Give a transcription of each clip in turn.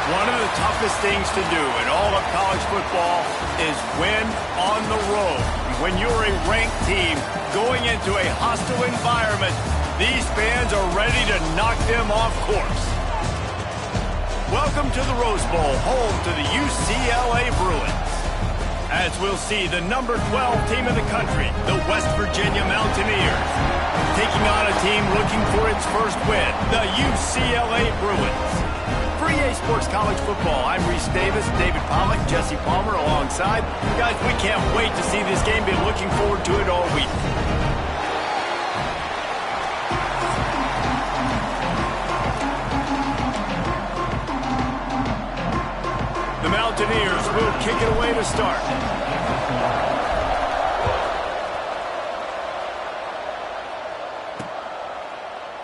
One of the toughest things to do in all of college football is win on the road. When you're a ranked team going into a hostile environment, these fans are ready to knock them off course. Welcome to the Rose Bowl, home to the UCLA Bruins. As we'll see, the number 12 team in the country, the West Virginia Mountaineers, taking on a team looking for its first win, the UCLA Bruins. For EA Sports College Football, I'm Reese Davis, David Pollack, Jesse Palmer alongside. Guys, we can't wait to see this game. Been looking forward to it all week. The Mountaineers will kick it away to start.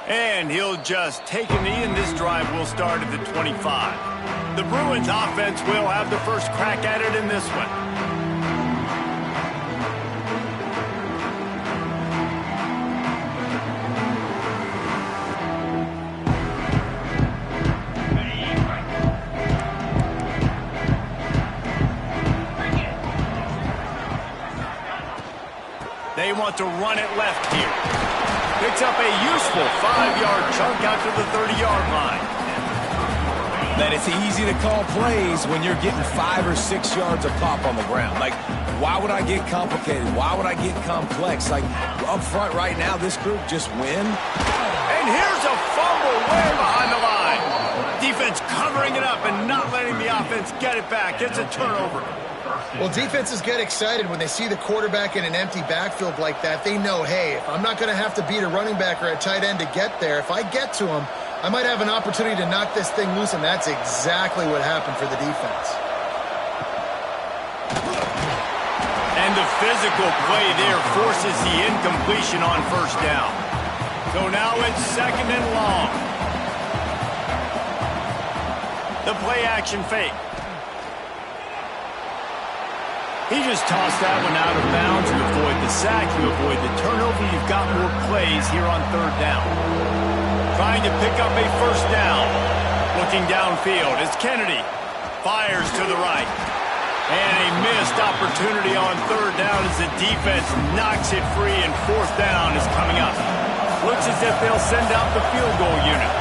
And he'll just take a knee, and this drive will start at the 25. The Bruins offense will have the first crack at it in this one. They want to run it left here. Picks up a useful 5-yard chunk out to the 30-yard line. Man, it's easy to call plays when you're getting 5 or 6 yards of pop on the ground. Like, why would I get complicated? Why would I get complex? Like, up front right now, this group just win. And here's a fumble way behind the line. Defense covering it up and not letting the offense get it back. It's a turnover. Well, defenses get excited when they see the quarterback in an empty backfield like that. They know, hey, if I'm not going to have to beat a running back or a tight end to get there, if I get to him, I might have an opportunity to knock this thing loose, and that's exactly what happened for the defense. And the physical play there forces the incompletion on first down. So now it's second and long. The play action fake. He just tossed that one out of bounds. You avoid the sack, you avoid the turnover. You've got more plays here on third down. Trying to pick up a first down. Looking downfield as Kennedy fires to the right. And a missed opportunity on third down as the defense knocks it free, and fourth down is coming up. Looks as if they'll send out the field goal unit.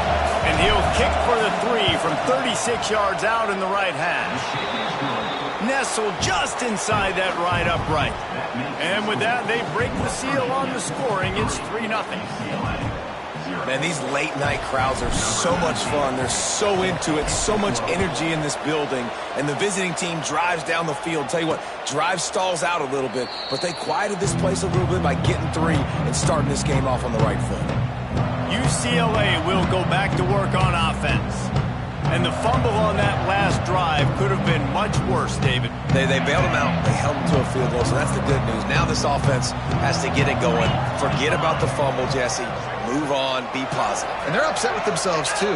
And he'll kick for the 3 from 36 yards out in the right hash. Nestled just inside that right upright. And with that, they break the seal on the scoring. It's 3-0. Man, these late-night crowds are so much fun. They're so into it, so much energy in this building. And the visiting team drives down the field. Tell you what, drive stalls out a little bit, but they quieted this place a little bit by getting 3 and starting this game off on the right foot. UCLA will go back to work on offense. And the fumble on that last drive could have been much worse, David. They bailed him out. They held him to a field goal, so that's the good news. Now this offense has to get it going. Forget about the fumble, Jesse. Move on. Be positive. And they're upset with themselves, too.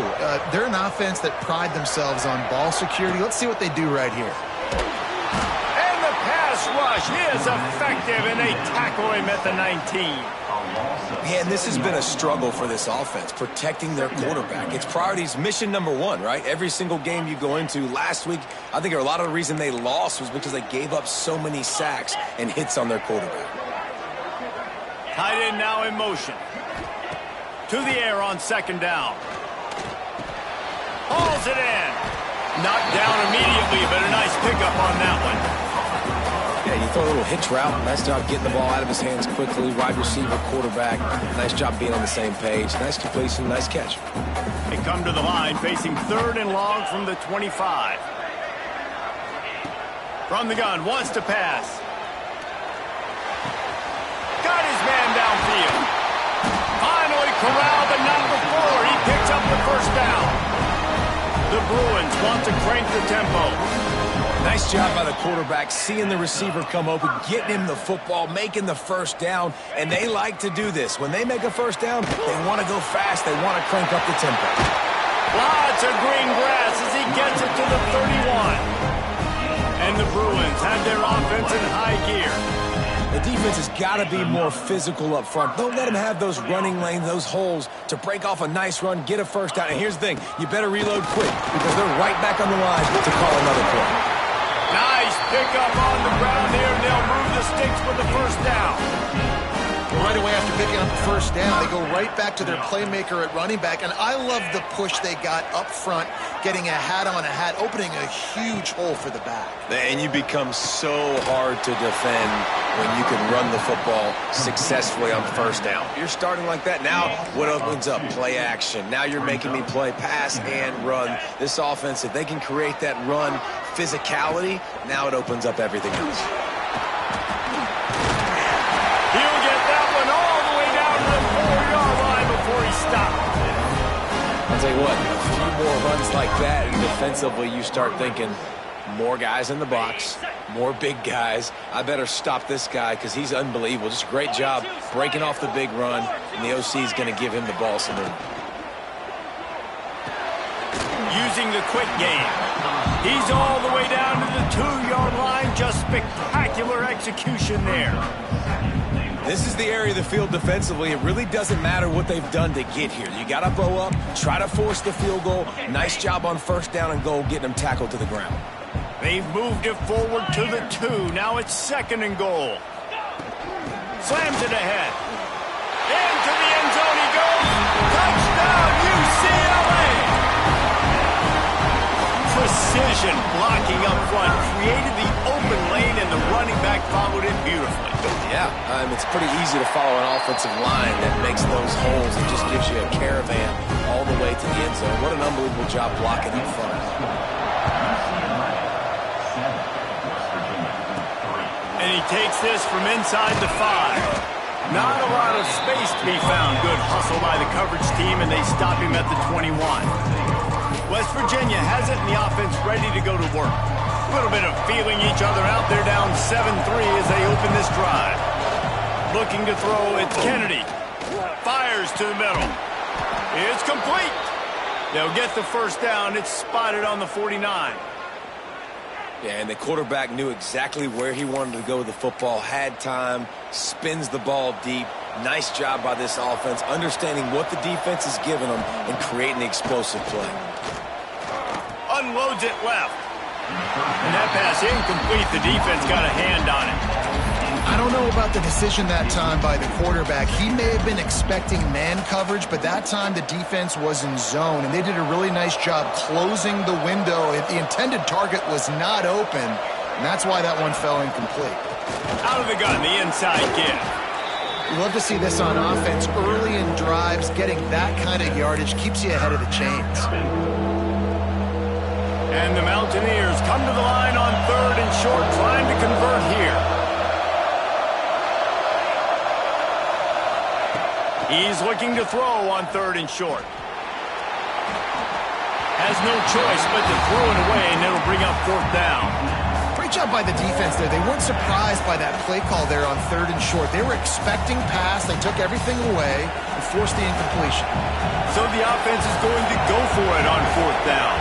They're an offense that pride themselves on ball security. Let's see what they do right here. And the pass rush is effective, and they tackle him at the 19. Man, this has been a struggle for this offense, protecting their quarterback. It's priorities, mission number 1, right? Every single game you go into. Last week, I think a lot of the reason they lost was because they gave up so many sacks and hits on their quarterback. Tight end now in motion. To the air on second down. Hauls it in. Knocked down immediately, but a nice pickup on that one. Yeah, you throw a little hitch route. Nice job getting the ball out of his hands quickly. Wide receiver, quarterback. Nice job being on the same page. Nice completion, nice catch. They come to the line facing third and long from the 25. From the gun, wants to pass. Got his man downfield. Finally corralled, but not before. He picks up the first down. The Bruins want to crank the tempo. Nice job by the quarterback, seeing the receiver come open, getting him the football, making the first down, and they like to do this. When they make a first down, they want to go fast. They want to crank up the tempo. Lots of green grass as he gets it to the 31. And the Bruins have their offense in high gear. The defense has got to be more physical up front. Don't let them have those running lanes, those holes to break off a nice run, get a first down. And here's the thing, you better reload quick because they're right back on the line to call another play. Nice pickup on the ground here, and they'll move the sticks for the first down. Right away after picking up the first down, they go right back to their playmaker at running back. And I love the push they got up front, getting a hat on a hat, opening a huge hole for the back. And you become so hard to defend when you can run the football successfully on first down. You're starting like that. Now, what opens up? Play action. Now you're making me play pass and run. This offense, if they can create that run physicality, now it opens up everything else. He'll get that one all the way down to the 4-yard line before he stopped. I'll tell you what, a few more runs like that, and defensively you start thinking, more guys in the box, more big guys. I better stop this guy because he's unbelievable. Just a great job breaking off the big run, and the OC is going to give him the ball some room. Using the quick game. He's all the way down to the 2-yard line. Just spectacular execution there. This is the area of the field defensively. It really doesn't matter what they've done to get here. You got to bow up, try to force the field goal. Nice job on first down and goal, getting them tackled to the ground. They've moved it forward to the 2. Now it's 2nd and goal. Slams it ahead. Into the end zone he goes. Touchdown, UCLA! Precision blocking up front. Created the open lane, and the running back followed it beautifully. Yeah, it's pretty easy to follow an offensive line that makes those holes and just gives you a caravan all the way to the end zone. What an unbelievable job blocking up front. And he takes this from inside the 5. Not a lot of space to be found. Good hustle by the coverage team, and they stop him at the 21. West Virginia has it, and the offense ready to go to work. A little bit of feeling each other out. They're down 7-3 as they open this drive. Looking to throw, it's Kennedy. Fires to the middle. It's complete. They'll get the first down. It's spotted on the 49. Yeah, and the quarterback knew exactly where he wanted to go with the football, had time, spins the ball deep. Nice job by this offense, understanding what the defense is giving them and creating the explosive play. Unloads it left. And that pass incomplete. The defense got a hand on it. I don't know about the decision that time by the quarterback. He may have been expecting man coverage, but that time the defense was in zone, and they did a really nice job closing the window. The intended target was not open, and that's why that one fell incomplete. Out of the gun, the inside give. We love to see this on offense. Early in drives, getting that kind of yardage keeps you ahead of the chains. And the Mountaineers come to the line on 3rd and short, trying to convert here. He's looking to throw on 3rd and short. Has no choice but to throw it away, and it'll bring up 4th down. Great job by the defense there. They weren't surprised by that play call there on 3rd and short. They were expecting pass. They took everything away and forced the incompletion. So the offense is going to go for it on 4th down.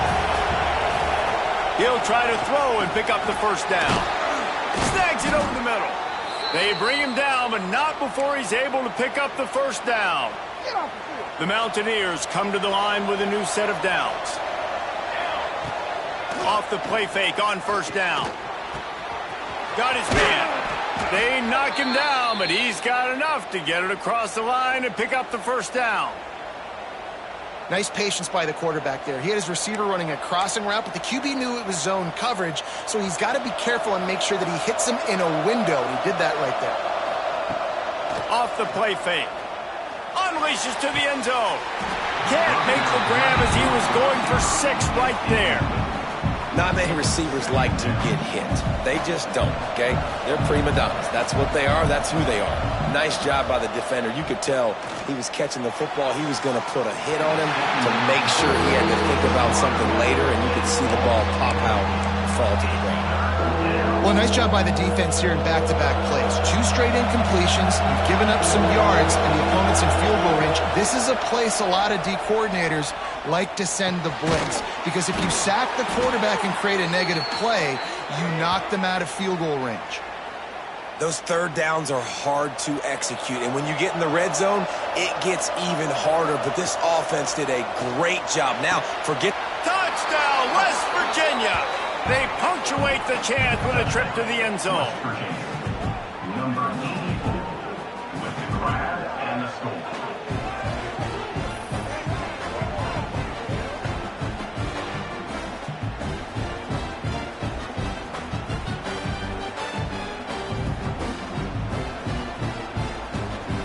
He'll try to throw and pick up the first down. Snags it over the middle. They bring him down, but not before he's able to pick up the first down. The Mountaineers come to the line with a new set of downs. Off the play fake on first down. Got his man. They knock him down, but he's got enough to get it across the line and pick up the first down. Nice patience by the quarterback there. He had his receiver running a crossing route, but the QB knew it was zone coverage, so he's got to be careful and make sure that he hits him in a window, and he did that right there. Off the play fake. Unleashes to the end zone. Can't make the grab as he was going for 6 right there. Not many receivers like to get hit. They just don't, okay? They're prima donnas. That's what they are. That's who they are. Nice job by the defender. You could tell he was catching the football. He was going to put a hit on him to make sure he had to think about something later, and you could see the ball pop out and fall to the ground. Well, nice job by the defense here in back-to-back plays. 2 straight incompletions. You've given up some yards, and the opponent's in field goal range. This is a place a lot of D coordinators like to send the blitz, because if you sack the quarterback and create a negative play, you knock them out of field goal range. Those third downs are hard to execute, and when you get in the red zone, it gets even harder, but this offense did a great job. Now, forget... Touchdown, West Virginia! They punctuate the chance with a trip to the end zone. Number 84 with the grab and the score.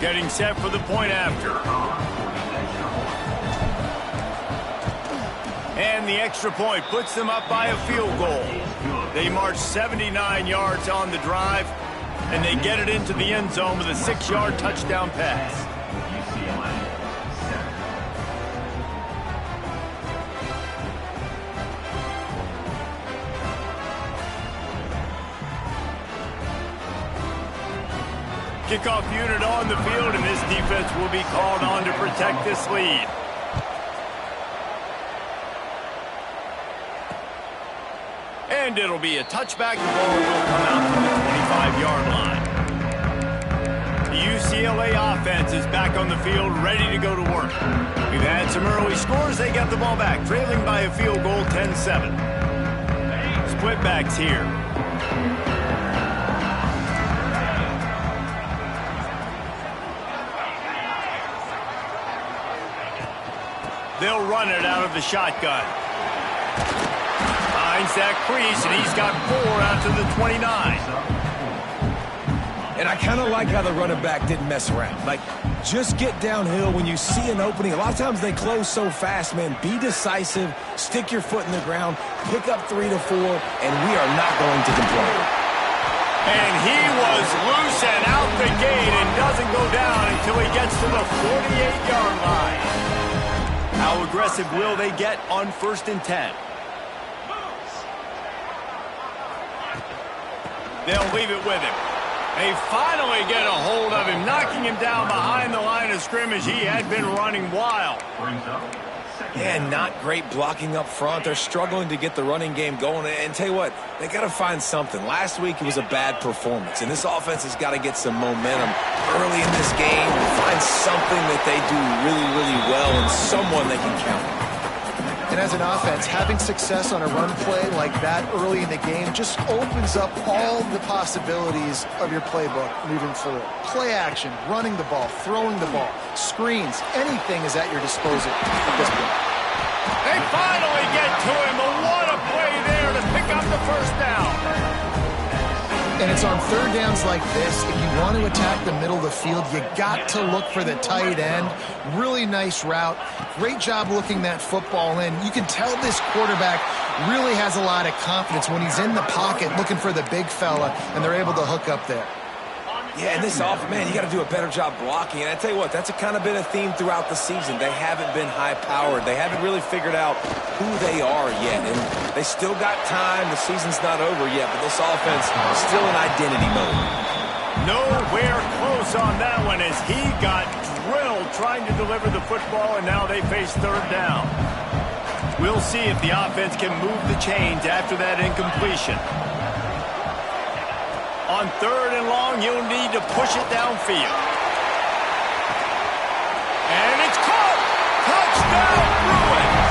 Getting set for the point after. And the extra point puts them up by a field goal. They march 79 yards on the drive, and they get it into the end zone with a 6-yard touchdown pass. Kickoff unit on the field, and this defense will be called on to protect this lead. And it'll be a touchback. The ball will come out from the 25-yard line. The UCLA offense is back on the field, ready to go to work. We've had some early scores. They got the ball back, trailing by a field goal, 10-7. Split backs here. They'll run it out of the shotgun. Finds that crease, and he's got 4 out to the 29. And I kind of like how the running back didn't mess around. Like, just get downhill when you see an opening. A lot of times they close so fast, man. Be decisive, stick your foot in the ground, pick up 3 to 4, and we are not going to complain. And he was loose and out the gate and doesn't go down until he gets to the 48-yard line. How aggressive will they get on 1st and 10? They'll leave it with him. They finally get a hold of him, knocking him down behind the line of scrimmage. He had been running wild. Yeah, not great blocking up front. They're struggling to get the running game going. And tell you what, they got to find something. Last week it was a bad performance, and this offense has got to get some momentum early in this game. Find something that they do really, really well and someone they can count on. And as an offense, having success on a run play like that early in the game just opens up all the possibilities of your playbook moving forward. Play action, running the ball, throwing the ball, screens, anything is at your disposal at this point. They finally get to him, but what a play there to pick up the 1st down. And it's on 3rd downs like this, if you want to attack the middle of the field, you got to look for the tight end. Really nice route. Great job looking that football in. You can tell this quarterback really has a lot of confidence when he's in the pocket looking for the big fella, and they're able to hook up there. Yeah, and this offense, man, you got to do a better job blocking. And I tell you what, that's kind of been a theme throughout the season. They haven't been high-powered. They haven't really figured out who they are yet. And they still got time. The season's not over yet, but this offense is still in identity mode. Nowhere close on that one as he got drilled trying to deliver the football, and now they face 3rd down. We'll see if the offense can move the chains after that incompletion. On 3rd and long, you'll need to push it downfield. And it's caught! Touchdown, Bruins!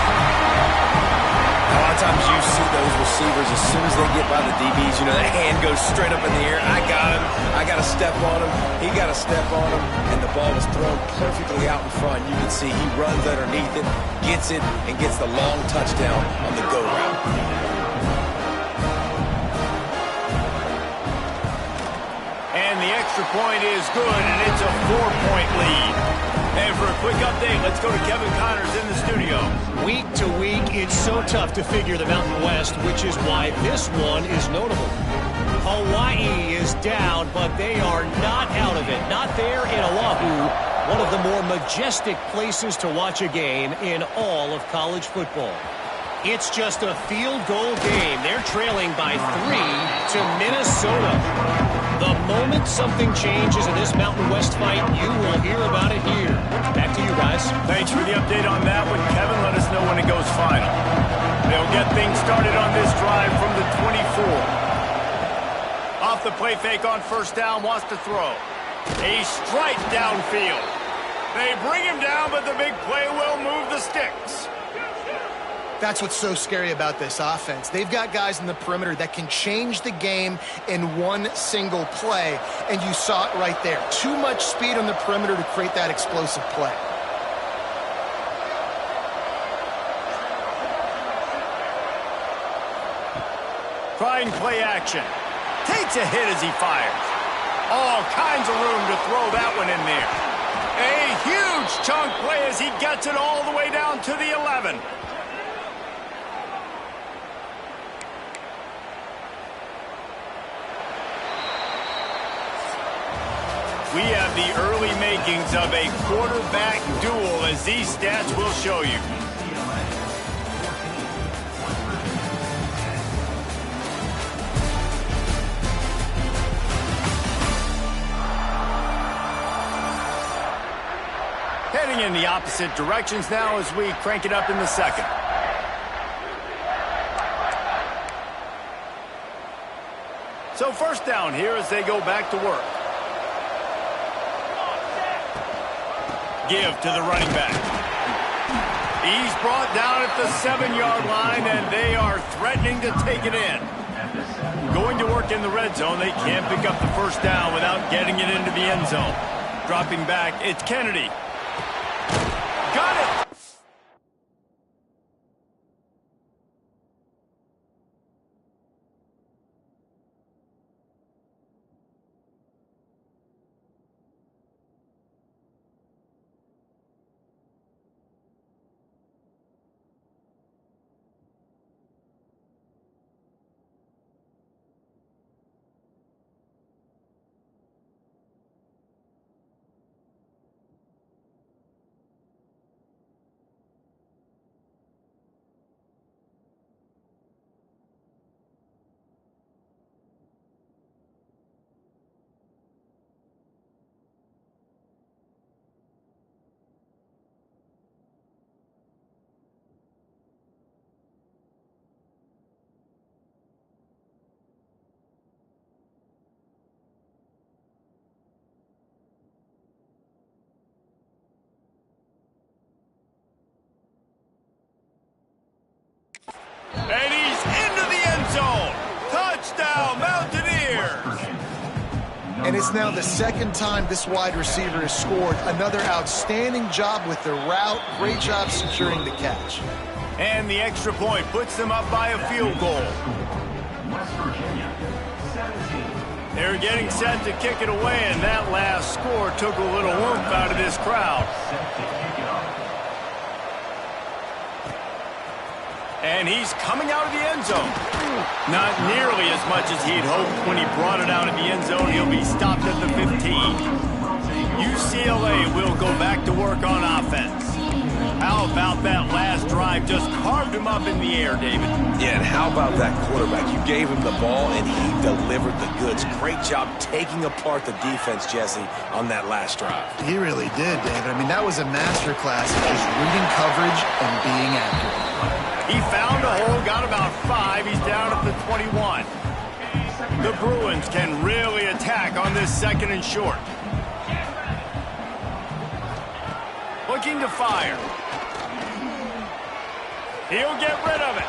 A lot of times you see those receivers, as soon as they get by the DBs, you know, that hand goes straight up in the air. I got him. I got to step on him. He got to step on him. And the ball was thrown perfectly out in front. You can see he runs underneath it, gets it, and gets the long touchdown on the go route. And the extra point is good, and it's a 4-point lead. And for a quick update, let's go to Kevin Connors in the studio. Week to week, it's so tough to figure the Mountain West, which is why this one is notable. Hawaii is down, but they are not out of it. Not there in Oahu, one of the more majestic places to watch a game in all of college football. It's just a field goal game. They're trailing by 3 to Minnesota. The moment something changes in this Mountain West fight, you will hear about it here. Back to you guys. Thanks for the update on that one, Kevin. Let us know when it goes final. They'll get things started on this drive from the 24. off the play fake on first down, wants to throw. A strike downfield. They bring him down, but the big play will move the sticks. That's what's so scary about this offense. They've got guys in the perimeter that can change the game in one single play, and you saw it right there. Too much speed on the perimeter to create that explosive play. Trying play action. Takes a hit as he fires. All kinds of room to throw that one in there. A huge chunk play as he gets it all the way down to the 11. We have the early makings of a quarterback duel, as these stats will show you. Heading in the opposite directions now as we crank it up in the second. So first down here as they go back to work. Give to the running back. He's brought down at the 7-yard line, and they are threatening to take it in. Going to work in the red zone, they can't pick up the first down without getting it into the end zone. Dropping back, it's Kennedy. Got it! And he's into the end zone. Touchdown, Mountaineers. And it's now the second time this wide receiver has scored. Another outstanding job with the route. Great job securing the catch. And the extra point puts them up by a field goal. West Virginia, 17. They're getting set to kick it away, and that last score took a little oomph out of this crowd. Set to kick it off. And he's coming out of the end zone. Not nearly as much as he'd hoped when he brought it out of the end zone. He'll be stopped at the 15. UCLA will go back to work on offense. How about that last drive? Just carved him up in the air, David. Yeah, and how about that quarterback? You gave him the ball, and he delivered the goods. Great job taking apart the defense, Jesse, on that last drive. He really did, David. I mean, that was a masterclass of just reading coverage and being accurate. He found a hole, got about 5. He's down at the 21. The Bruins can really attack on this second and short. Looking to fire. He'll get rid of it.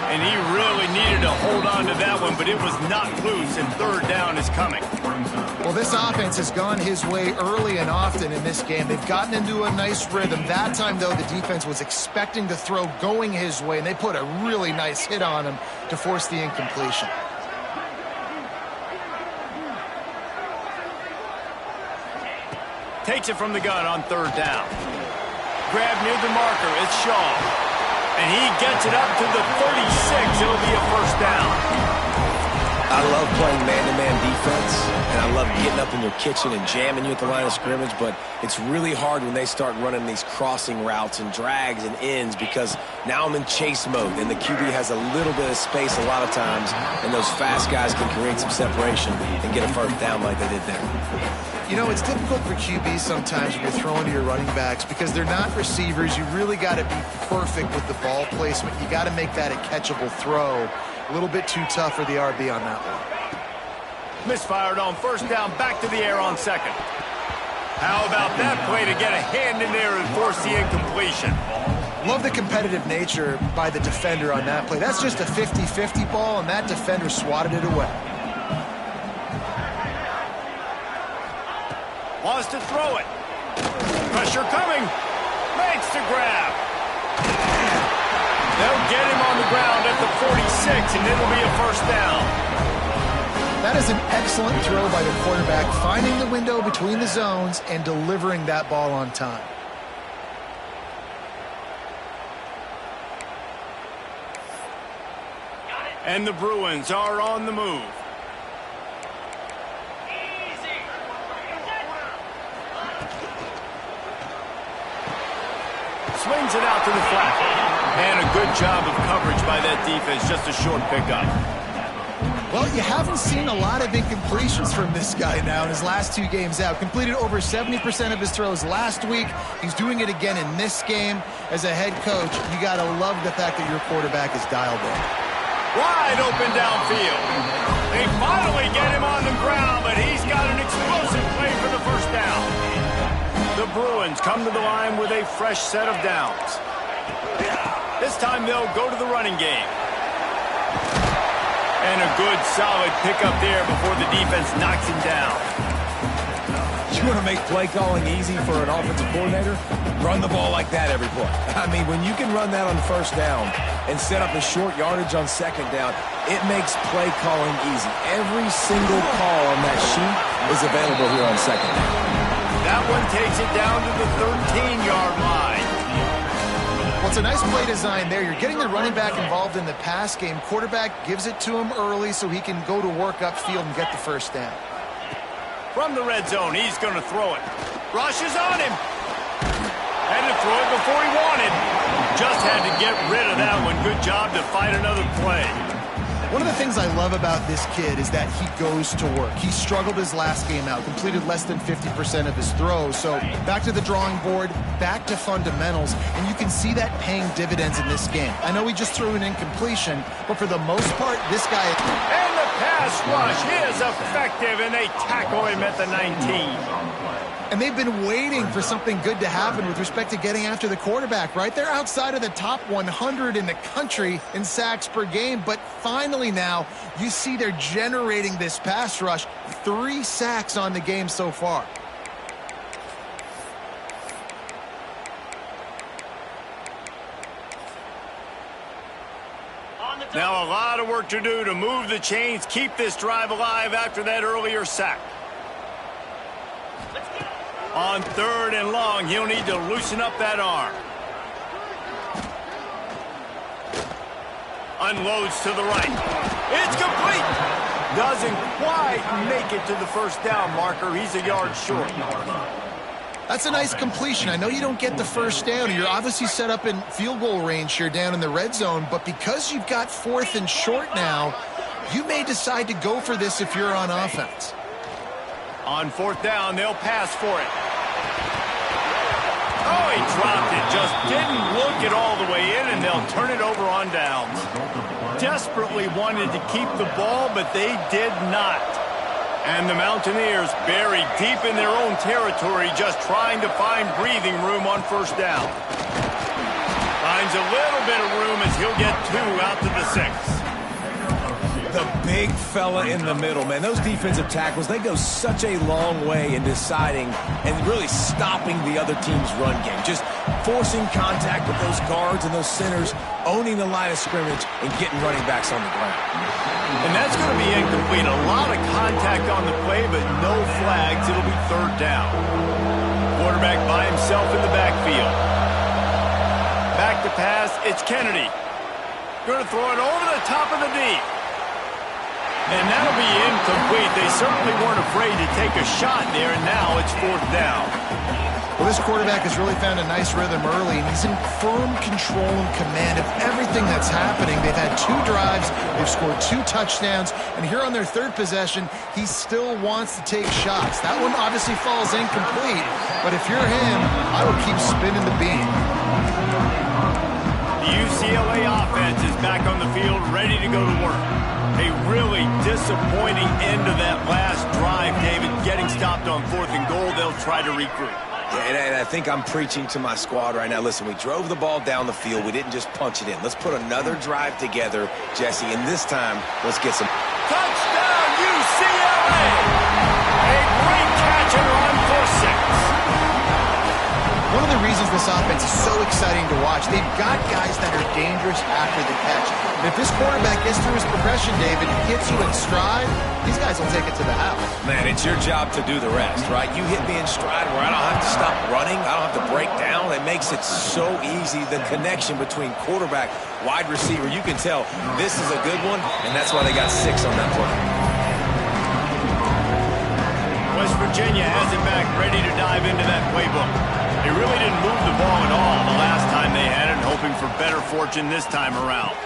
And he really needed to hold on to that one, but it was not loose, and third down is coming. Well, this offense has gone his way early and often in this game. They've gotten into a nice rhythm. That time, though, the defense was expecting the throw going his way, and they put a really nice hit on him to force the incompletion. Takes it from the gun on third down. Grab near the marker. It's Shaw. And he gets it up to the 36. It'll be a first down. I love playing man-to-man defense, and I love getting up in your kitchen and jamming you at the line of scrimmage, but it's really hard when they start running these crossing routes and drags and ends because now I'm in chase mode, and the QB has a little bit of space a lot of times, and those fast guys can create some separation and get a first down like they did there. You know, it's difficult for QBs sometimes when you're throwing to your running backs because they're not receivers. You really got to be perfect with the ball placement. You got to make that a catchable throw. A little bit too tough for the RB on that one. Misfired on first down, back to the air on second. How about that play to get a hand in there and force the incompletion? Love the competitive nature by the defender on that play. That's just a 50-50 ball, and that defender swatted it away. Wants to throw it. Pressure coming. Makes the grab. They'll get him on the ground at the 46, and it'll be a first down. That is an excellent throw by the quarterback, finding the window between the zones and delivering that ball on time. And the Bruins are on the move. Swings it out to the flat. And a good job of coverage by that defense. Just a short pickup. Well, you haven't seen a lot of incompletions from this guy now in his last 2 games out. Completed over 70% of his throws last week. He's doing it again in this game. As a head coach, you got to love the fact that your quarterback is dialed in. Wide open downfield. They finally get him on the ground, but he's got an explosive play for the first down. The Bruins come to the line with a fresh set of downs. This time they'll go to the running game. And a good, solid pickup there before the defense knocks him down. You want to make play calling easy for an offensive coordinator? Run the ball like that every play. I mean, when you can run that on first down and set up a short yardage on second down, it makes play calling easy. Every single call on that sheet is available here on second down. That one takes it down to the 13-yard line. Well, it's a nice play design there. You're getting the running back involved in the pass game. Quarterback gives it to him early so he can go to work upfield and get the first down. From the red zone, he's going to throw it. Rush is on him. Had to throw it before he wanted. Just had to get rid of that one. Good job to find another play. One of the things I love about this kid is that he goes to work. He struggled his last game out, completed less than 50% of his throws. So back to the drawing board, back to fundamentals, and you can see that paying dividends in this game. I know he just threw an incompletion, but for the most part, this guy... And the pass rush is effective, and they tackle him at the 19. And they've been waiting for something good to happen with respect to getting after the quarterback, right? They're outside of the top 100 in the country in sacks per game, but finally now you see they're generating this pass rush. 3 sacks on the game so far. Now a lot of work to do to move the chains, keep this drive alive after that earlier sack. On 3rd and long, he'll need to loosen up that arm. Unloads to the right. It's complete. Doesn't quite make it to the first down marker. He's a yard short. That's a nice completion. I know you don't get the first down. You're obviously set up in field goal range here down in the red zone, but because you've got 4th and short now, you may decide to go for this if you're on offense. On 4th down, they'll pass for it. Oh, he dropped it. Just didn't look it all the way in, and they'll turn it over on downs. Desperately wanted to keep the ball, but they did not. And the Mountaineers buried deep in their own territory, just trying to find breathing room on first down. Finds a little bit of room as he'll get 2 out to the 6. The big fella in the middle, man. Those defensive tackles, they go such a long way in deciding and really stopping the other team's run game. Just forcing contact with those guards and those centers, owning the line of scrimmage, and getting running backs on the ground. And that's going to be incomplete. A lot of contact on the play, but no flags. It'll be 3rd down. Quarterback by himself in the backfield. Back to pass. It's Kennedy. Going to throw it over the top of the D. And that'll be incomplete. They certainly weren't afraid to take a shot there, and now it's 4th down. Well, this quarterback has really found a nice rhythm early, and he's in firm control and command of everything that's happening. They've had 2 drives, they've scored 2 touchdowns, and here on their 3rd possession, he still wants to take shots. That one obviously falls incomplete, but if you're him, I would keep spinning the beam. The UCLA offense is back on the field. field, ready to go to work. A really disappointing end to that last drive, David. Getting stopped on 4th and goal, they'll try to regroup. And I think I'm preaching to my squad right now. Listen, we drove the ball down the field. We didn't just punch it in. Let's put another drive together, Jesse, and this time, let's get some... Touchdown, UCLA! A great catch and run for 6. One of the reasons this offense is so exciting to watch, they've got guys that are dangerous after the catch. And if this quarterback gets through his progression, David, gets you in stride, these guys will take it to the house. Man, it's your job to do the rest, right? You hit me in stride where I don't have to stop running. I don't have to break down. It makes it so easy. The connection between quarterback, wide receiver, you can tell this is a good one, and that's why they got 6 on that play. West Virginia has it back, ready to dive into that playbook. They really didn't move the ball at all the last time they had it, hoping for better fortune this time around.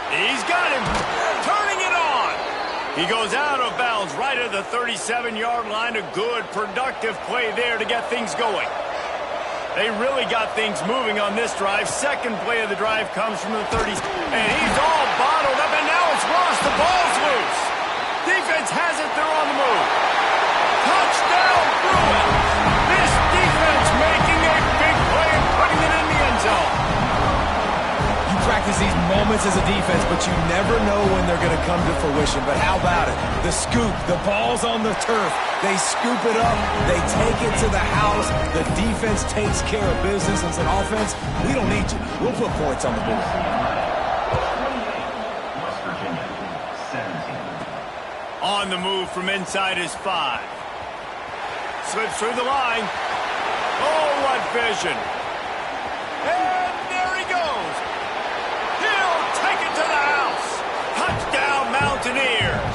He's got him, turning it on. He goes out of bounds right at the 37-yard line. A good, productive play there to get things going. They really got things moving on this drive. Second play of the drive comes from the 30s, and he's all bottled up, and now it's Ross. The ball's loose. Defense has it. They're on the move. Touchdown, Bruins. This defense making a big play and putting it in the end zone. You practice these moments as a defense, but you never know when they're going to come to fruition. But how about it? The scoop, the ball's on the turf. They scoop it up. They take it to the house. The defense takes care of business and said, offense, we don't need you. We'll put points on the board. West Virginia, 17. On the move from inside his 5. Slips through the line. Oh, what vision. And there he goes. He'll take it to the house. Touchdown, Mountaineers.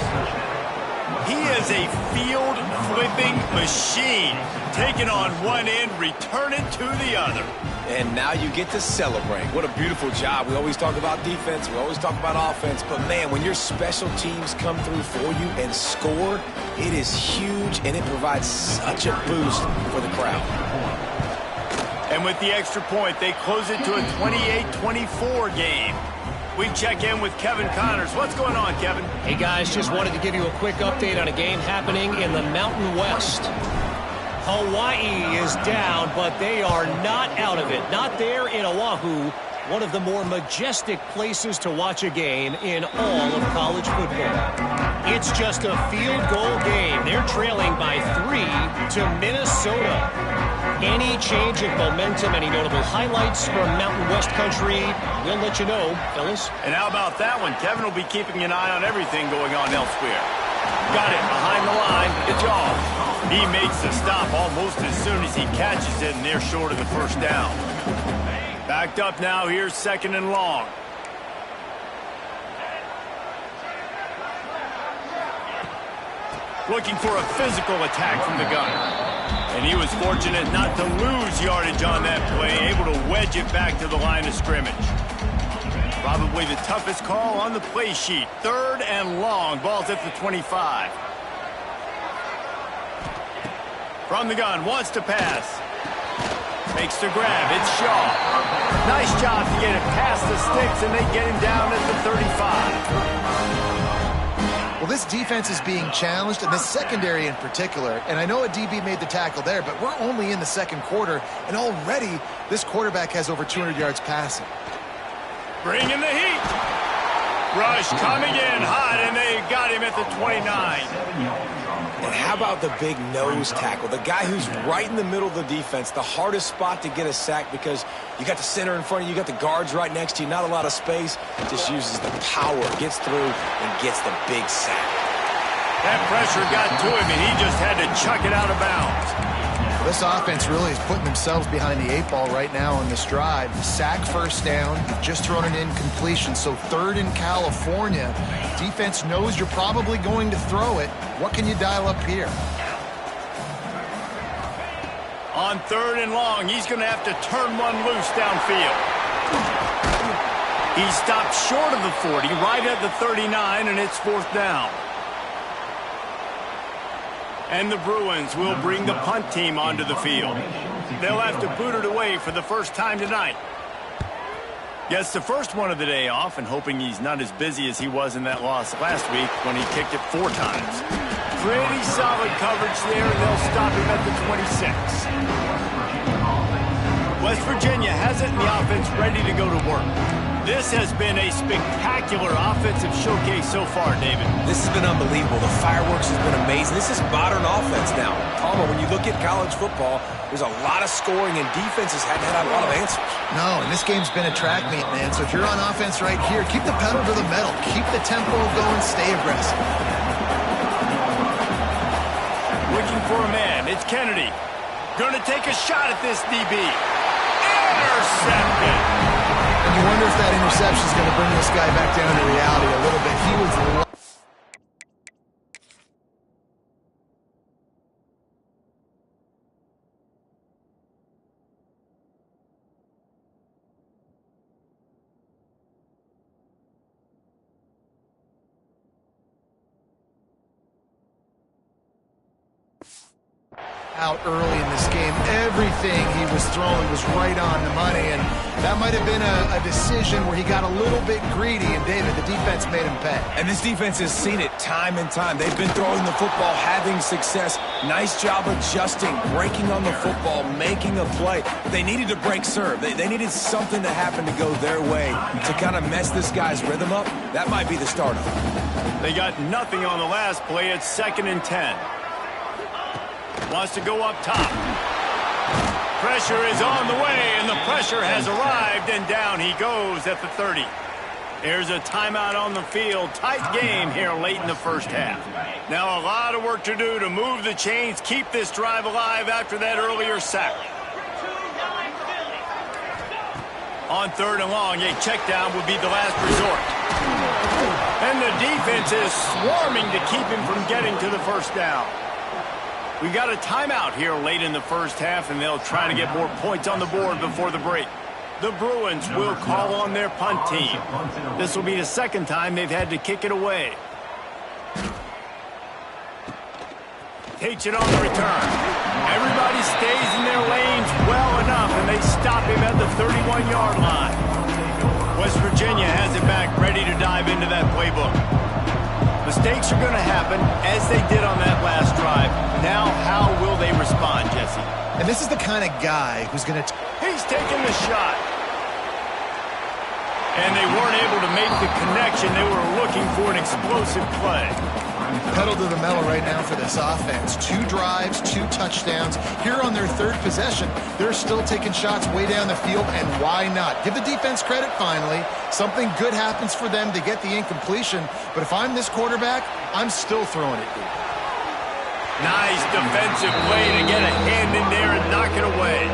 He is a field-flipping machine. Taking on one end, returning to the other. And now you get to celebrate. What a beautiful job. We always talk about defense. We always talk about offense. But, man, when your special teams come through for you and score, it is huge, and it provides such a boost for the crowd. And with the extra point, they close it to a 28-24 game. We check in with Kevin Connors. What's going on, Kevin? Hey, guys, just wanted to give you a quick update on a game happening in the Mountain West. Hawaii is down, but they are not out of it. Not there in Oahu, one of the more majestic places to watch a game in all of college football. It's just a field goal game. They're trailing by 3 to Minnesota. Any change of momentum, any notable highlights from Mountain West country, we'll let you know, fellas. And how about that one? Kevin will be keeping an eye on everything going on elsewhere. Got it behind the line. It's off. He makes the stop almost as soon as he catches it, and they're short of the first down. Backed up now. Here's 2nd and long. Looking for a physical attack from the gun. And he was fortunate not to lose yardage on that play, able to wedge it back to the line of scrimmage. Probably the toughest call on the play sheet. 3rd and long. Ball's at the 25. From the gun, wants to pass. Makes the grab. It's Shaw. Nice job to get it past the sticks, and they get him down at the 35. Well, this defense is being challenged, and this secondary in particular. And I know a DB made the tackle there, but we're only in the 2nd quarter, and already this quarterback has over 200 yards passing. Bringing the heat. Rush coming in hot, and they got him at the 29. And how about the big nose tackle? The guy who's right in the middle of the defense, the hardest spot to get a sack because you got the center in front of you, you got the guards right next to you, not a lot of space. Just uses the power, gets through, and gets the big sack. That pressure got to him, and he just had to chuck it out of bounds. This offense really is putting themselves behind the 8 ball right now on this drive. Sack, first down, just thrown an incompletion. So 3rd in California. Defense knows you're probably going to throw it. What can you dial up here? On 3rd and long, he's going to have to turn one loose downfield. He stopped short of the 40, right at the 39, and it's 4th down. And the Bruins will bring the punt team onto the field. They'll have to boot it away for the first time tonight. Gets the first one of the day off and hoping he's not as busy as he was in that loss last week when he kicked it 4 times. Pretty solid coverage there, and they'll stop him at the 26. West Virginia has it in the offense ready to go to work. This has been a spectacular offensive showcase so far, David. This has been unbelievable. The fireworks has been amazing. This is modern offense now. Palmer, when you look at college football, there's a lot of scoring, and defenses haven't had a lot of answers. No, and this game's been a track meet, man. So if you're on offense right here, keep the pedal to the metal. Keep the tempo going. Stay aggressive. Looking for a man. It's Kennedy. Going to take a shot at this DB. Intercepted. And you wonder if that interception is going to bring this guy back down to reality a little bit. He was out early in this game. Everything he was throwing was right on the money, and that might have been a decision where he got a little bit greedy, and David, the defense made him pay. And this defense has seen it time and time. They've been throwing the football, having success. Nice job adjusting, breaking on the football, making a play. They needed to break serve. They needed something to happen to go their way to kind of mess this guy's rhythm up. That might be the start of it. They got nothing on the last play. It's 2nd and 10. Wants to go up top. Pressure is on the way, and the pressure has arrived, and down he goes at the 30. There's a timeout on the field. Tight game here late in the first half. Now a lot of work to do to move the chains, keep this drive alive after that earlier sack. On 3rd and long, a check down would be the last resort. And the defense is swarming to keep him from getting to the first down. We've got a timeout here late in the first half, and they'll try to get more points on the board before the break. The Bruins will call on their punt team. This will be the 2nd time they've had to kick it away. Takes it on the return. Everybody stays in their lanes well enough, and they stop him at the 31-yard line. West Virginia has it back, ready to dive into that playbook. Mistakes are going to happen, as they did on that last drive. Now, how will they respond, Jesse? And this is the kind of guy who's going to... He's taking the shot. And they weren't able to make the connection. They were looking for an explosive play. Pedal to the metal right now for this offense. 2 drives, 2 touchdowns. Here on their 3rd possession, they're still taking shots way down the field, and why not? Give the defense credit finally. Something good happens for them to get the incompletion, but if I'm this quarterback, I'm still throwing it deep. Nice defensive play to get a hand in there and knock it away.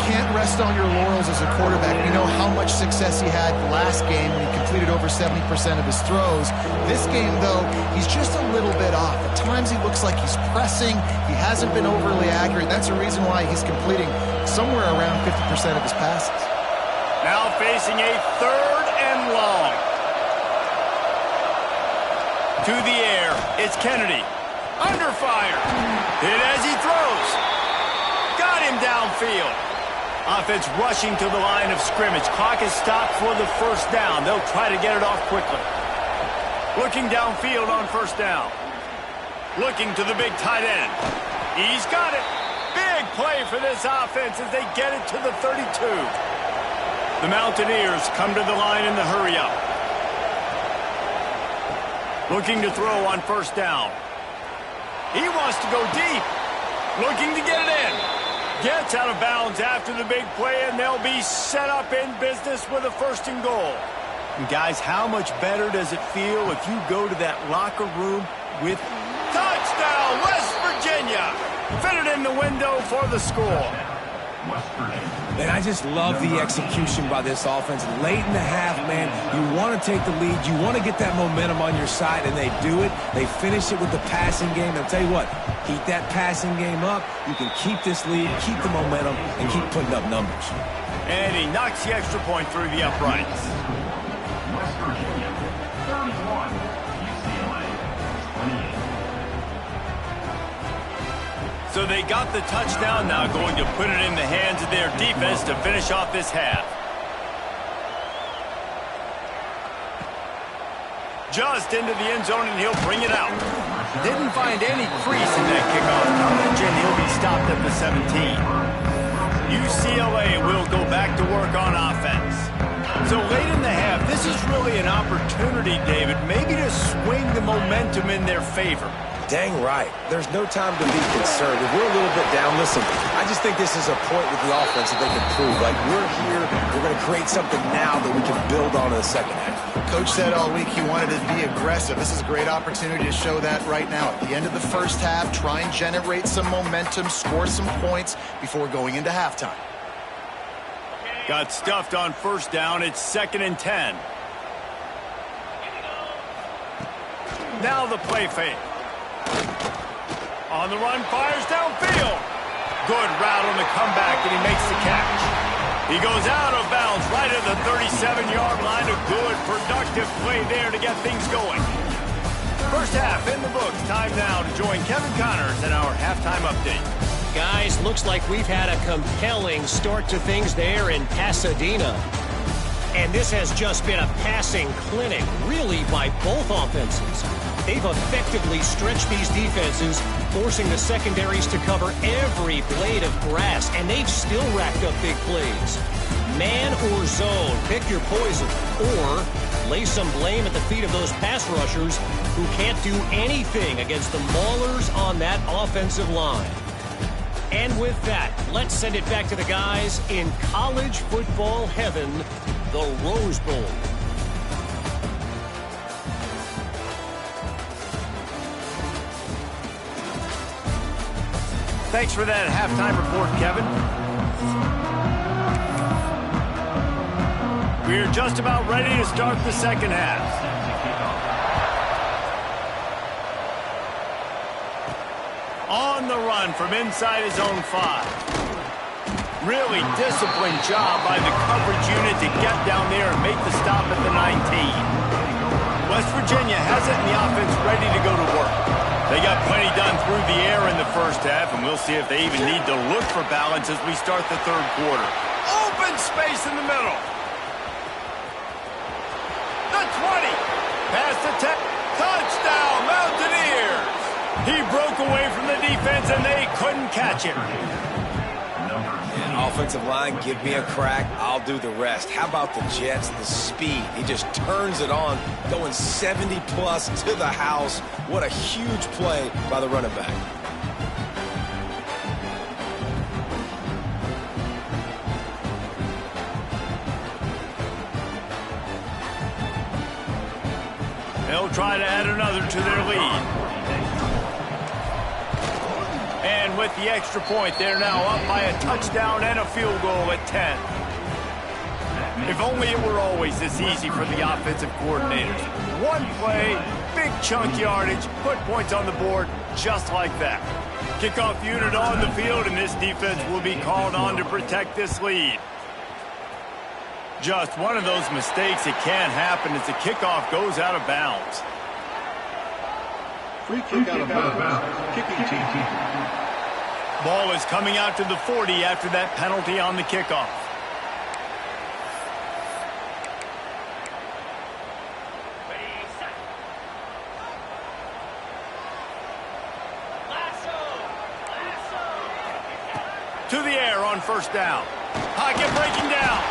Can't rest on your laurels as a quarterback. We know how much success he had last game when he completed over 70% of his throws. This game, though, he's just a little bit off. At times he looks like he's pressing. He hasn't been overly accurate. That's the reason why he's completing somewhere around 50% of his passes. Now facing a 3rd and long. To the air, it's Kennedy. Under fire. Hit as he throws. Got him downfield. Offense rushing to the line of scrimmage. Clock is stopped for the first down. They'll try to get it off quickly. Looking downfield on first down. Looking to the big tight end. He's got it. Big play for this offense as they get it to the 32. The Mountaineers come to the line in the hurry-up. Looking to throw on first down. He wants to go deep. Looking to get it in. Gets out of bounds after the big play, and they'll be set up in business with a 1st and goal. And guys, how much better does it feel if you go to that locker room with touchdown, West Virginia? Fitted in the window for the score. And I just love the execution by this offense. Late in the half, man, you want to take the lead. You want to get that momentum on your side, and they do it. They finish it with the passing game. I'll tell you what, keep that passing game up. You can keep this lead, keep the momentum, and keep putting up numbers. And he knocks the extra point through the uprights. West Virginia, 31, UCLA, 28. So they got the touchdown, now going to put it in the hands of their defense to finish off this half. Just into the end zone, and he'll bring it out. Didn't find any crease in that kickoff coverage, and he'll be stopped at the 17. UCLA will go back to work on offense. So late in the half, this is really an opportunity, David, maybe to swing the momentum in their favor. Dang right. There's no time to be concerned. If we're a little bit down, listen, I just think this is a point with the offense that they can prove. Like, we're here, we're going to create something now that we can build on in the second half. Coach said all week he wanted to be aggressive. This is a great opportunity to show that right now. At the end of the first half, try and generate some momentum, score some points before going into halftime. Got stuffed on first down. It's 2nd and 10. Now the play fake. On the run, fires downfield. Good route on the comeback, and he makes the catch. He goes out of bounds right at the 37-yard line. A good, productive play there to get things going. First half in the books. Time now to join Kevin Connors in our halftime update. Guys, looks like we've had a compelling start to things there in Pasadena. And this has just been a passing clinic, really, by both offenses. They've effectively stretched these defenses, forcing the secondaries to cover every blade of grass, and they've still racked up big plays. Man or zone, pick your poison, or lay some blame at the feet of those pass rushers who can't do anything against the maulers on that offensive line. And with that, let's send it back to the guys in college football heaven, the Rose Bowl. Thanks for that halftime report, Kevin. We're just about ready to start the second half. On the run from inside his own 5. Really disciplined job by the coverage unit to get down there and make the stop at the 19. West Virginia has it, and the offense ready to go to work. They got plenty done through the air in the first half, and we'll see if they even need to look for balance as we start the third quarter. Open space in the middle. The 20. Past the 10. Touchdown, Mountaineers. He broke away from the defense, and they couldn't catch him. Offensive line, give me a crack, I'll do the rest. How about the Jets, the speed? He just turns it on, going 70-plus to the house. What a huge play by the running back. They'll try to add another to their lead. And with the extra point, they're now up by a touchdown and a field goal at 10. If only it were always this easy for the offensive coordinators. One play, big chunk yardage, put points on the board just like that. Kickoff unit on the field, and this defense will be called on to protect this lead. Just one of those mistakes that can happen as the kickoff goes out of bounds. Free kick out of bounds. Kicking team. Ball is coming out to the 40 after that penalty on the kickoff. To the air on first down. Pocket breaking down.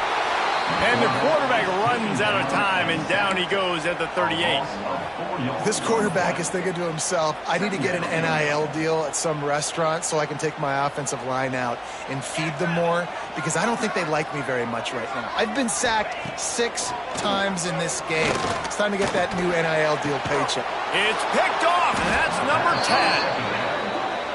And the quarterback runs out of time, and down he goes at the 38. This quarterback is thinking to himself, I need to get an NIL deal at some restaurant so I can take my offensive line out and feed them more, because I don't think they like me very much right now. I've been sacked 6 times in this game. It's time to get that new NIL deal paycheck. It's picked off, and that's number 10.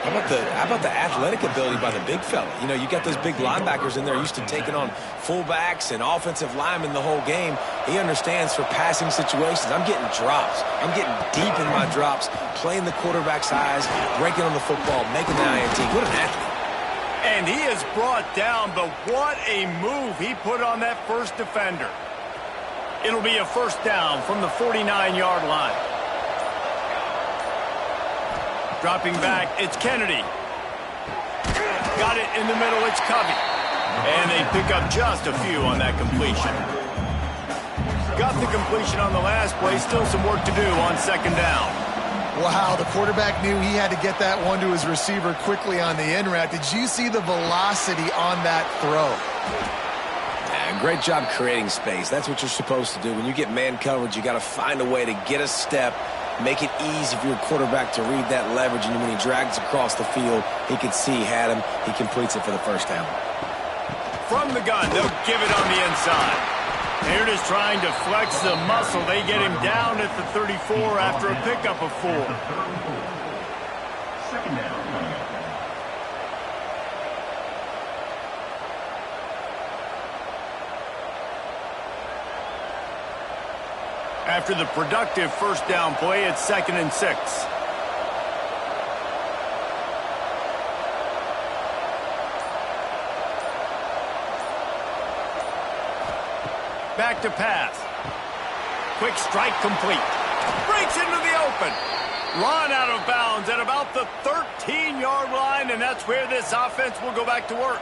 How about the athletic ability by the big fella? You know, you got those big linebackers in there used to taking on fullbacks and offensive linemen the whole game. He understands for passing situations. I'm getting drops. I'm getting deep in my drops, playing the quarterback's eyes, breaking on the football, making the INT. What an athlete. And he is brought down, but what a move he put on that first defender. It'll be a first down from the 49-yard line. Dropping back, it's Kennedy. Got it in the middle, it's Covey. And they pick up just a few on that completion. got the completion on the last play. Still some work to do on second down. Wow, the quarterback knew he had to get that one to his receiver quickly on the in route. Did you see the velocity on that throw? Yeah, great job creating space. That's what you're supposed to do. When you get man coverage, you got to find a way to get a step, make it easy for your quarterback to read that leverage, and when he drags across the field, he can see he had him. He completes it for the first down. From the gun, they'll give it on the inside. They're just trying to flex the muscle. They get him down at the 34 after a pickup of 4. Second down. After the productive first down play, it's 2nd and 6. Back to pass. Quick strike complete. Breaks into the open. Run out of bounds at about the 13-yard line, and that's where this offense will go back to work.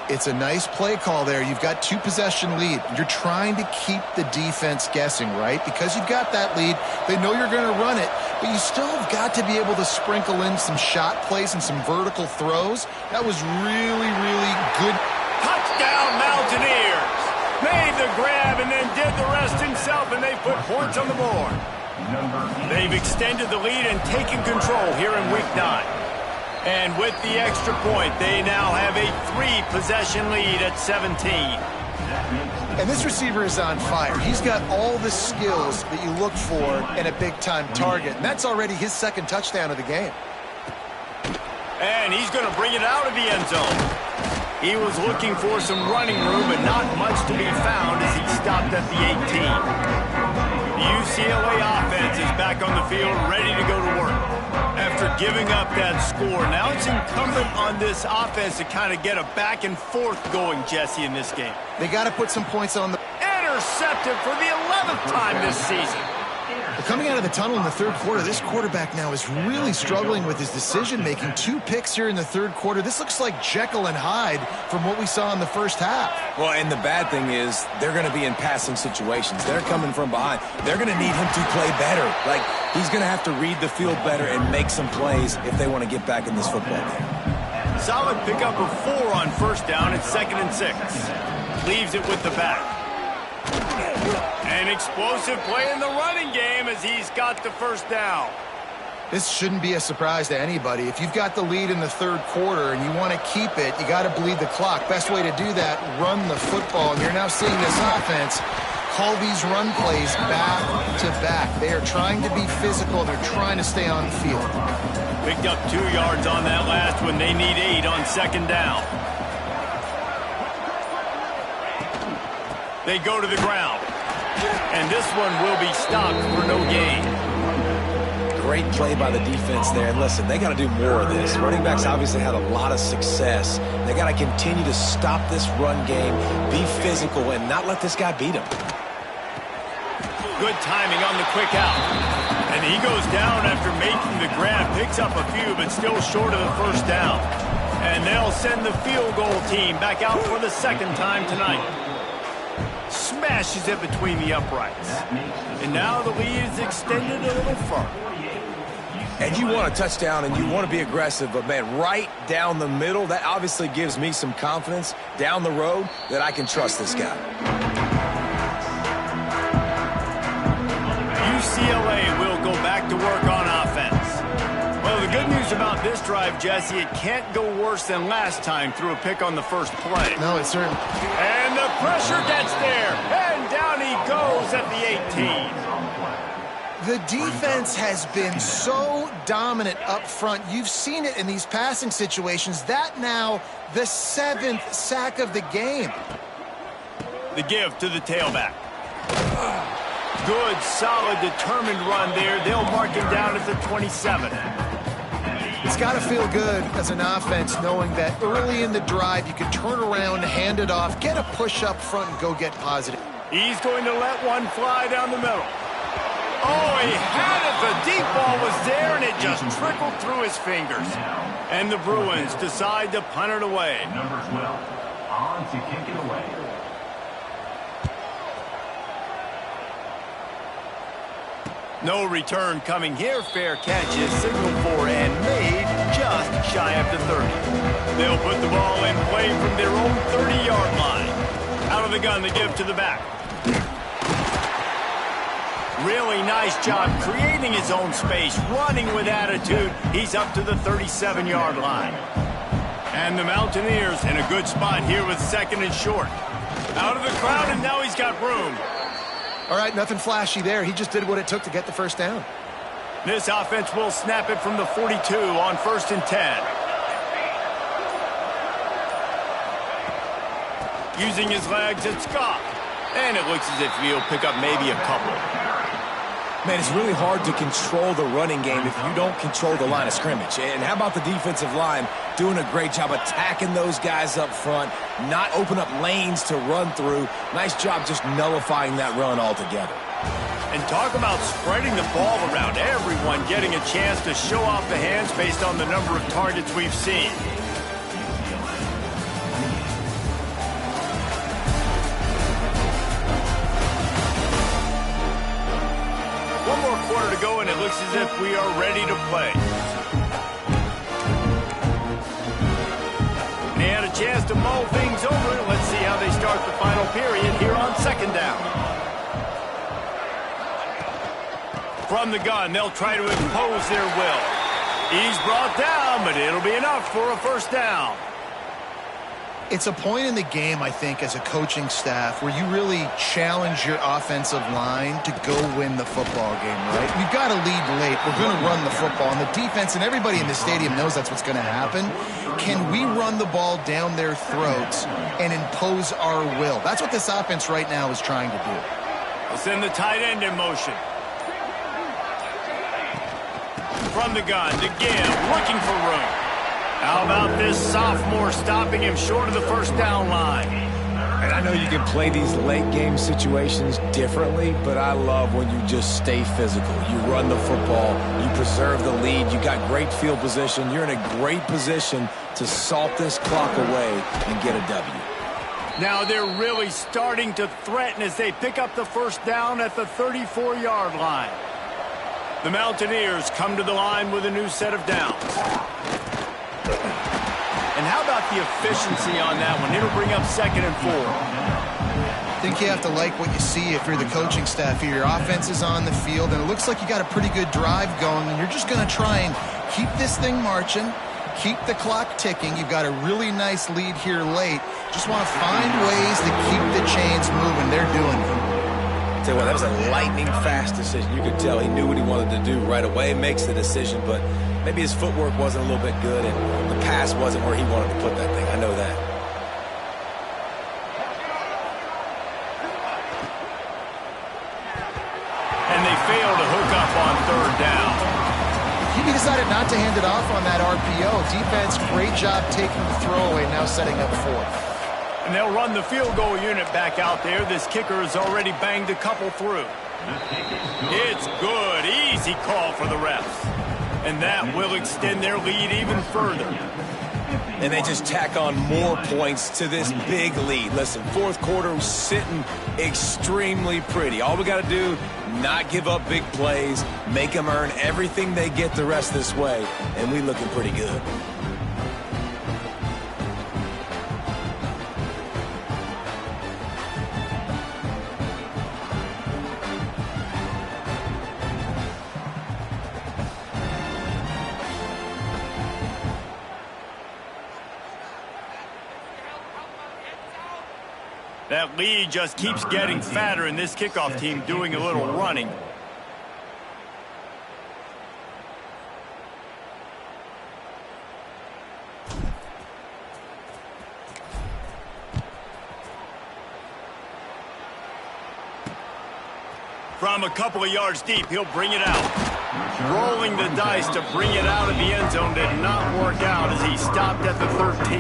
It's a nice play call there. You've got 2-possession lead. You're trying to keep the defense guessing, right? Because you've got that lead, they know you're going to run it, but you still have got to be able to sprinkle in some shot plays and some vertical throws. That was really, really good. Touchdown, Mountaineers! Made the grab and then did the rest himself, and they put points on the board. They've extended the lead and taken control here in Week 9. And with the extra point, they now have a 3-possession lead at 17. And this receiver is on fire. He's got all the skills that you look for in a big-time target. And that's already his 2nd touchdown of the game. And he's going to bring it out of the end zone. He was looking for some running room, but not much to be found as he stopped at the 18. The UCLA offense is back on the field, ready to go to work. After giving up that score, now it's incumbent on this offense to kind of get a back and forth going, Jesse, in this game. They got to put some points on the... Intercepted for the 11th time this season. But coming out of the tunnel in the 3rd quarter, this quarterback now is really struggling with his decision-making. 2 picks here in the 3rd quarter. This looks like Jekyll and Hyde from what we saw in the first half. Well, and the bad thing is they're going to be in passing situations. They're coming from behind. They're going to need him to play better. Like, he's going to have to read the field better and make some plays if they want to get back in this football game. Solid pickup of 4 on first down. It's 2nd and 6. Leaves it with the back. An explosive play in the running game as he's got the first down. This shouldn't be a surprise to anybody. If you've got the lead in the 3rd quarter and you want to keep it, you got to bleed the clock. Best way to do that, run the football. And you're now seeing this offense call these run plays back to back. They are trying to be physical. They're trying to stay on the field. Picked up 2 yards on that last one. They need 8 on second down. They go to the ground. And this one will be stopped for no gain. Great play by the defense there. And listen, they got to do more of this. Running backs obviously had a lot of success. They got to continue to stop this run game, be physical, and not let this guy beat him. Good timing on the quick out. And he goes down after making the grab. Picks up a few, but still short of the first down. And they'll send the field goal team back out for the 2nd time tonight. Smashes it between the uprights. And now the lead is extended a little further. And you want a touchdown and you want to be aggressive, but man, right down the middle, that obviously gives me some confidence down the road that I can trust this guy. UCLA will go back to work on offense. Well, the good news about this drive, Jesse, it can't go worse than last time through a pick on the first play. No, it's certain. And the pressure gets there. And down he goes at the 18. The defense has been so dominant up front. You've seen it in these passing situations. That now the 7th sack of the game. The give to the tailback. Good, solid, determined run there. They'll mark him down at the 27. It's got to feel good as an offense knowing that early in the drive you can turn around, hand it off, get a push up front, and go get positive. He's going to let one fly down the middle. Oh, he had it. The deep ball was there, and it just trickled through his fingers. And the Bruins decide to punt it away. Number 12, on to kick it away. No return coming here. Fair catch is signaled for and made just shy of the 30. They'll put the ball in play from their own 30-yard line. Out of the gun, they give to the back. Really nice job creating his own space, running with attitude. He's up to the 37-yard line. And the Mountaineers in a good spot here with second and short. Out of the crowd, and now he's got room. All right, nothing flashy there. He just did what it took to get the first down. This offense will snap it from the 42 on 1st and 10. Using his legs, it's Scott. And it looks as if he'll pick up maybe a couple. Man, it's really hard to control the running game if you don't control the line of scrimmage. And how about the defensive line doing a great job attacking those guys up front, not open up lanes to run through. Nice job just nullifying that run altogether. And talk about spreading the ball around. Everyone getting a chance to show off the hands based on the number of targets we've seen. One more quarter to go, and it looks as if we are ready to play. They had a chance to mull things over. Let's see how they start the final period here on 2nd down. From the gun, they'll try to impose their will. He's brought down, but it'll be enough for a 1st down. It's a point in the game, I think, as a coaching staff where you really challenge your offensive line to go win the football game, right? We've got to lead late. We're going to run the football. And the defense and everybody in the stadium knows that's what's going to happen. Can we run the ball down their throats and impose our will? That's what this offense right now is trying to do. They'll send the tight end in motion. From the gun, to give, looking for room. How about this sophomore stopping him short of the 1st down line? And I know you can play these late game situations differently, but I love when you just stay physical. You run the football, you preserve the lead, you got great field position, you're in a great position to salt this clock away and get a W. Now they're really starting to threaten as they pick up the 1st down at the 34-yard line. The Mountaineers come to the line with a new set of downs. And how about the efficiency on that one? It'll bring up 2nd and 4. I think you have to like what you see if you're the coaching staff here. Your offense is on the field, and it looks like you got a pretty good drive going, and you're just going to try and keep this thing marching, keep the clock ticking. You've got a really nice lead here late. Just want to find ways to keep the chains moving. They're doing it. Tell you what, that was a lightning-fast decision. You could tell he knew what he wanted to do right away. Makes the decision, but maybe his footwork wasn't a little bit good, and the pass wasn't where he wanted to put that thing. I know that. And they fail to hook up on 3rd down. He decided not to hand it off on that RPO. Defense, great job taking the throwaway, now setting up 4th. And they'll run the field goal unit back out there. This kicker has already banged a couple through. It's good. Easy call for the refs. And that will extend their lead even further. And they just tack on more points to this big lead. Listen, 4th quarter sitting extremely pretty. All we got to do, not give up big plays, make them earn everything they get the rest of this way, and we looking pretty good. That lead just keeps getting fatter, and this kickoff team doing a little running. From a couple of yards deep, he'll bring it out. Rolling the dice to bring it out of the end zone did not work out as he stopped at the 13.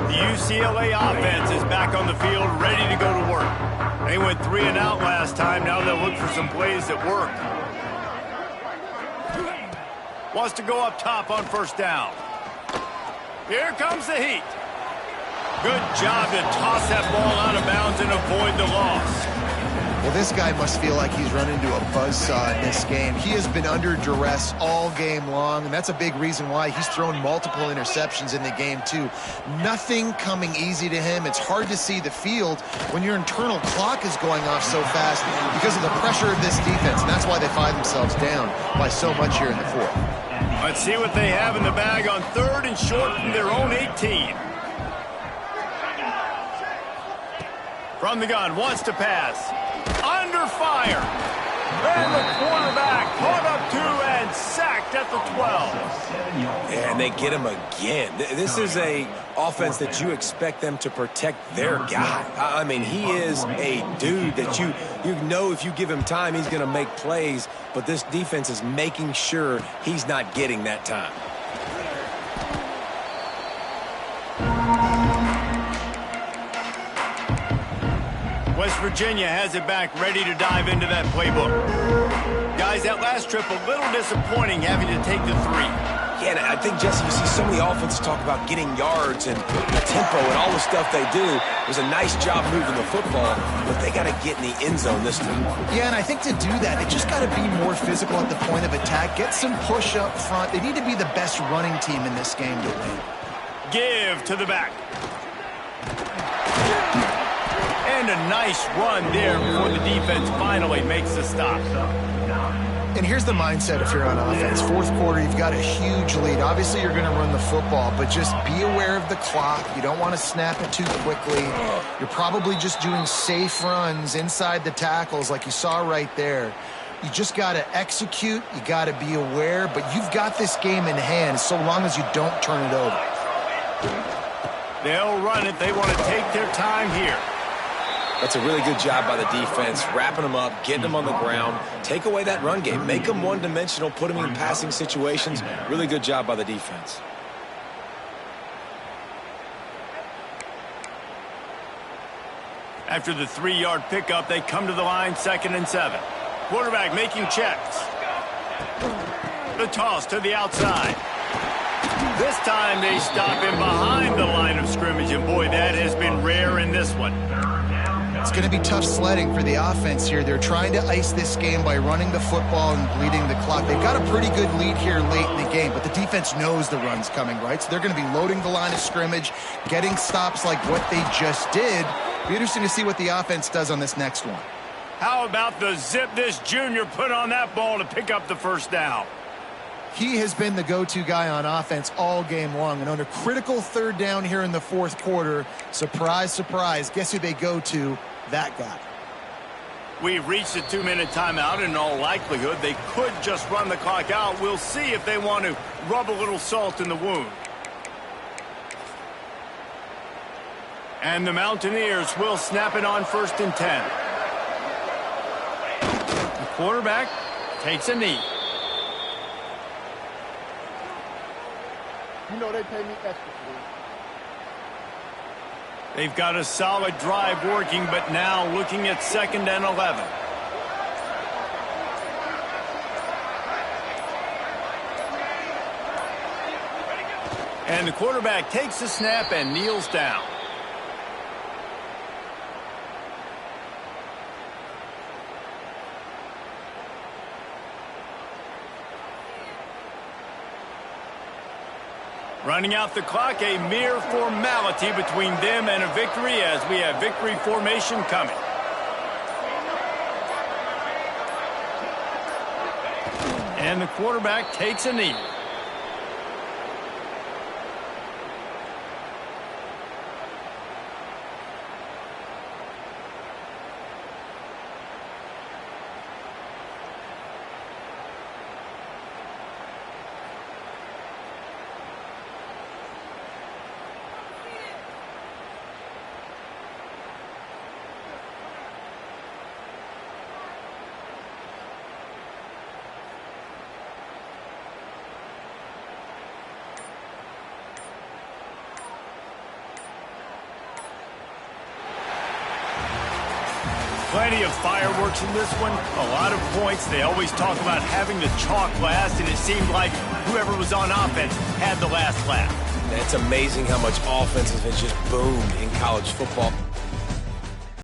The UCLA offense is back on the field, ready to go to work. They went 3 and out last time. Now they'll look for some plays that work. Wants to go up top on 1st down. Here comes the heat. Good job to toss that ball out of bounds and avoid the loss. Well, this guy must feel like he's run into a buzzsaw in this game. He has been under duress all game long, and that's a big reason why he's thrown multiple interceptions in the game, too. Nothing coming easy to him. It's hard to see the field when your internal clock is going off so fast because of the pressure of this defense, and that's why they find themselves down by so much here in the fourth. Let's see what they have in the bag on 3rd and short from their own 18. From the gun, wants to pass. Under fire. And the quarterback caught up to and sacked at the 12. And they get him again. This is a offense that you expect them to protect their guy. I mean, he is a dude that you know if you give him time, he's going to make plays. But this defense is making sure he's not getting that time. West Virginia has it back, ready to dive into that playbook. Guys, that last trip a little disappointing, having to take the 3. Yeah, and I think, Jesse, you see so many offenses talk about getting yards and the tempo and all the stuff they do. It was a nice job moving the football, but they got to get in the end zone this time. Yeah, and I think to do that, they just got to be more physical at the point of attack, get some push up front. They need to be the best running team in this game to win. Give to the back. And a nice run there before the defense finally makes the stop. And here's the mindset if you're on offense. Fourth quarter, you've got a huge lead. Obviously, you're going to run the football, but just be aware of the clock. You don't want to snap it too quickly. You're probably just doing safe runs inside the tackles like you saw right there. You just got to execute. You got to be aware, but you've got this game in hand so long as you don't turn it over. They'll run it. They want to take their time here. That's a really good job by the defense, wrapping them up, getting them on the ground. Take away that run game. Make them one-dimensional, put them in passing situations. Really good job by the defense. After the 3-yard pickup, they come to the line, 2nd and 7. Quarterback making checks. The toss to the outside. This time they stop him behind the line of scrimmage, and boy, that has been rare in this one. It's going to be tough sledding for the offense here. They're trying to ice this game by running the football and bleeding the clock. They've got a pretty good lead here late in the game, but the defense knows the run's coming, right? So they're going to be loading the line of scrimmage, getting stops like what they just did. Be interesting to see what the offense does on this next one. How about the zip this junior put on that ball to pick up the first down? He has been the go-to guy on offense all game long. And on a critical 3rd down here in the 4th quarter, surprise, surprise, guess who they go to? That guy. We've reached a 2-minute timeout, and in all likelihood, they could just run the clock out. We'll see if they want to rub a little salt in the wound. And the Mountaineers will snap it on 1st and 10. The quarterback takes a knee. You know they pay me extra for this. They've got a solid drive working, but now looking at 2nd and 11. And the quarterback takes the snap and kneels down. Running out the clock, a mere formality between them and a victory as we have victory formation coming. And the quarterback takes a knee. Plenty of fireworks in this one, a lot of points. They always talk about having the chalk last, and it seemed like whoever was on offense had the last laugh. It's amazing how much offense has just boomed in college football.